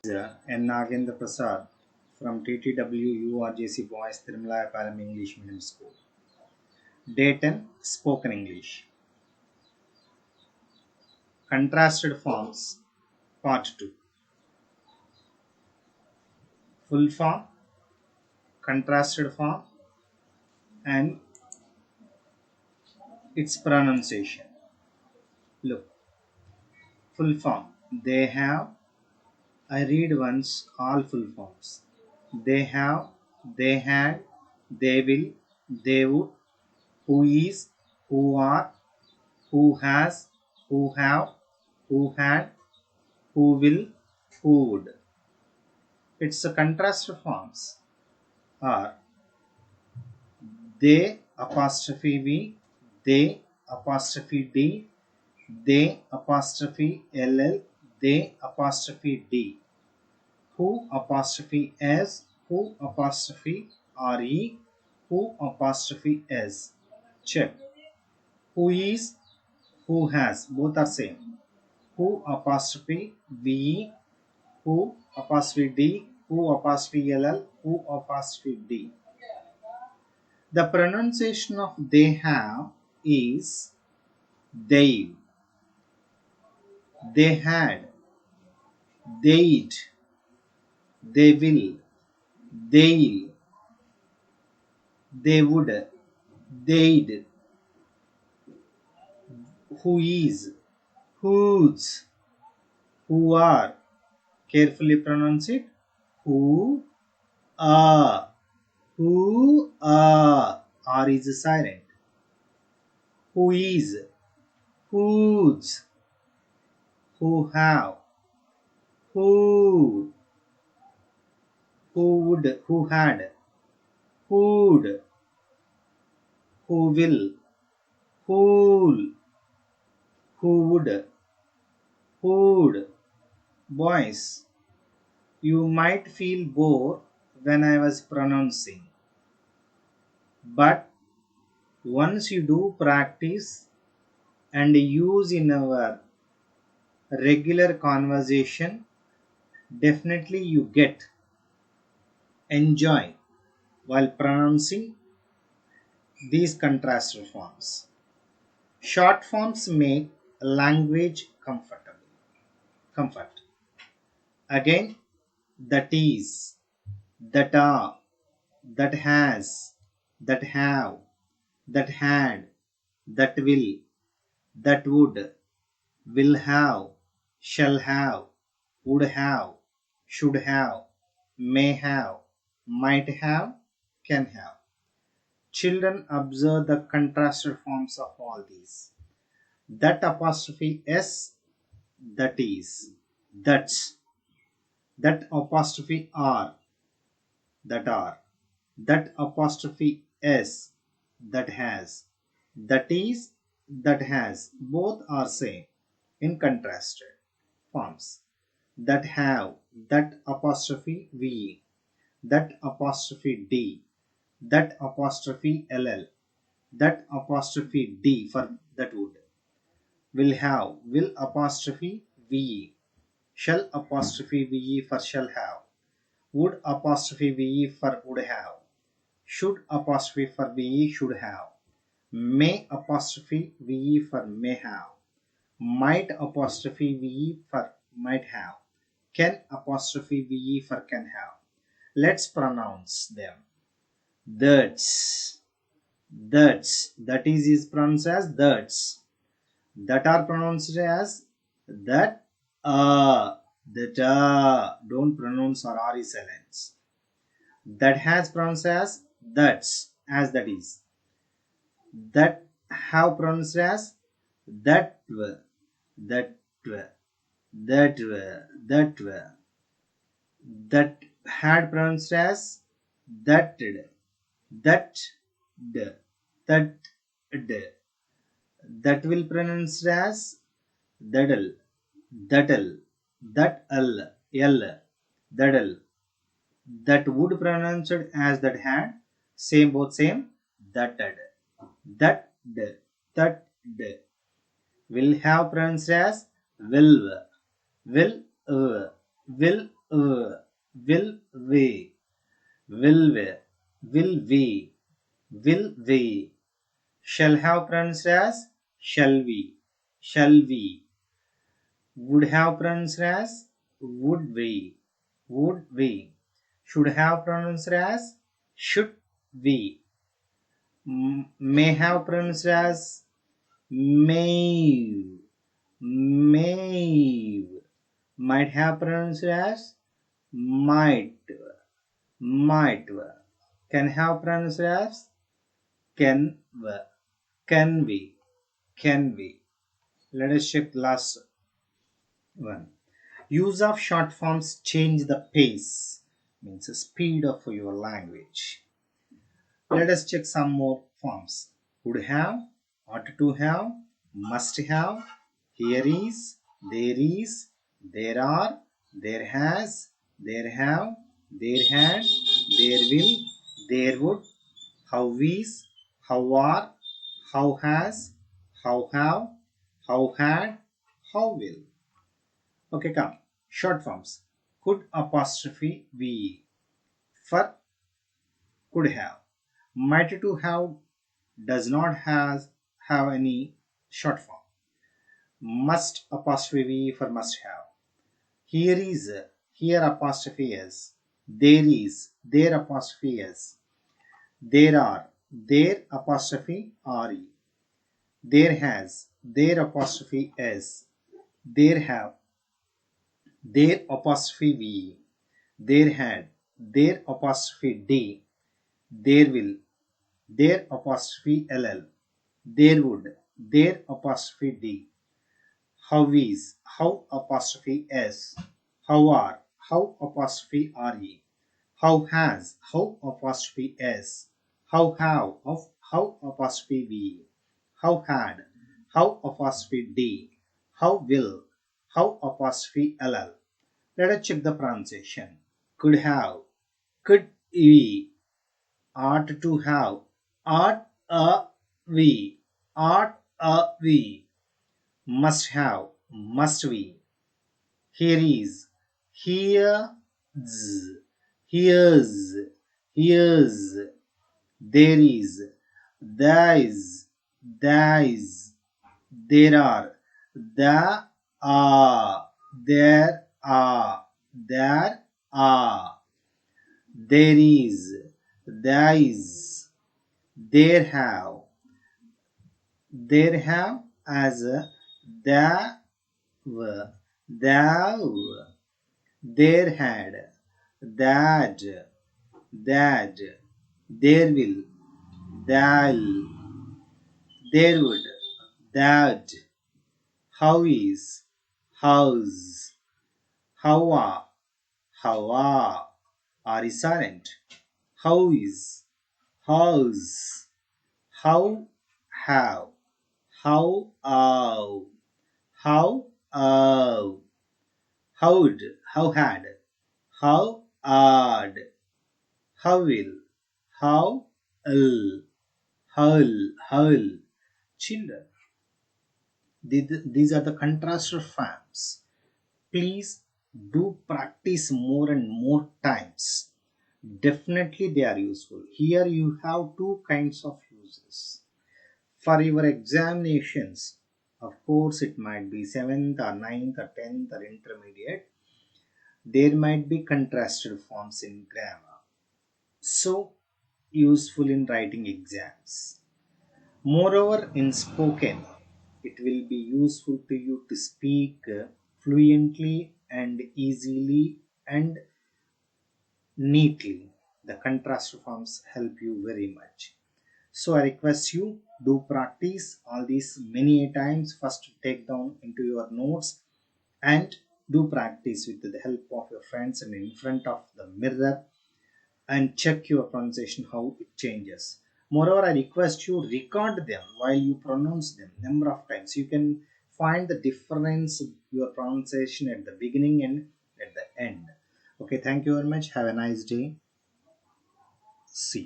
Nagendra Prasad from TTW URJC Boys Tirumala Param English Medium School. Day 10 Spoken English. Contrasted Forms Part 2. Full form, contrasted form, and its pronunciation. Look, full form. They have. I read once all full forms. They have, they had, they will, they would, who is, who are, who has, who have, who had, who will, who would. Its contrast forms are they apostrophe v, they apostrophe d, they apostrophe ll, they apostrophe d, who apostrophe s, who apostrophe re, who apostrophe s. Check. Who is, who has, both are same. Who apostrophe ve, who apostrophe d, who apostrophe ll, who apostrophe d. The pronunciation of they have is they, they had, they'd, they will, they'll, they would, they'd, who is, whose, who are. Carefully pronounce it. Who are, who are. R is silent. Who is, whose, who have, who would, who had, who'd, who will, who'll, who would, who'd. Boys, you might feel bored when I was pronouncing, but once you do practice and use in our regular conversation, definitely you get enjoy while pronouncing these contrasted forms. Short forms make language comfort. Again, that is, that are, that has, that have, that had, that will have, shall have, would have, should have, may have, might have, can have. Children observe the contrasted forms of all these. That apostrophe s, that is, that's, that apostrophe r, that are, that apostrophe s, that has, that is, that has. Both are same in contrasted forms. That have, that apostrophe v, that apostrophe d, that apostrophe ll, that apostrophe d for that would. Will have, will apostrophe ve, shall apostrophe ve for shall have, would apostrophe ve for would have, should apostrophe for ve should have, may apostrophe ve for may have, might apostrophe ve for might have, can apostrophe ve for can have. Let's pronounce them. That's, that is pronounced as that's, that are pronounced as that, don't pronounce or r is silence. That has pronounced as that's, as that is. That have pronounced as that were, that were, that were, that were. That had pronounced as that did, that d, that d. That will pronounced as that'll, that'll, that'll, that'll. That would pronounced as that had, same, both same, that did, that d, that d. Will have pronounced as will, will, will we, will we, will we, will we. Shall have pronounced as shall we. Would have pronounced as would we. Should have pronounced as should we. May have pronounced as may, may. Might have pronounced as might, might. Can have pronounced as can, can be, can be. Let us check last one. Use of short forms change the pace, means the speed of your language. Let us check some more forms. Would have, ought to have, must have, here is, there are, there has, there have, there had, there will, there would, how is, how are, how has, how have, how had, how will. Okay, come. Short forms. Could apostrophe be for could have. Might to have does not have any short form. Must apostrophe be for must have. Here is, here apostrophe is. There is, there apostrophe is. There are, there apostrophe re. There has, there apostrophe s. There have, there apostrophe v. There had, there apostrophe d. There will, there apostrophe ll. There would, there apostrophe d. How is, how apostrophe s. How are, how apostrophe re. How has, how apostrophe s. How have, of how apostrophe v. How had, how apostrophe d. How will, how apostrophe ll. Let us check the pronunciation. Could have, could we, ought to have, ought a we, ought a we. Must have, must we. Here is, here's, here's, here's. There is, there is, there is. There are, there are, there are, there are. There is, there is. There have as a there were, thou. There had, that, that. There will, they'll. There would, that. How is, how's. How are is silent. How is, how's. How have, how how how'd, how had, how odd, how will, how ill, how children. These are the contrasted forms. Please do practice more and more times. Definitely they are useful. Here you have two kinds of uses. For your examinations, of course it might be 7th or 9th or 10th or intermediate, there might be contrasted forms in grammar. So useful in writing exams. Moreover, in spoken, it will be useful to you to speak fluently and easily and neatly. The contrast forms help you very much. So I request you do practice all these many times. First take down into your notes and do practice with the help of your friends and in front of the mirror and check your pronunciation how it changes. Moreover, I request you record them while you pronounce them number of times. You can find the difference your pronunciation at the beginning and at the end. Okay, thank you very much. Have a nice day. See you.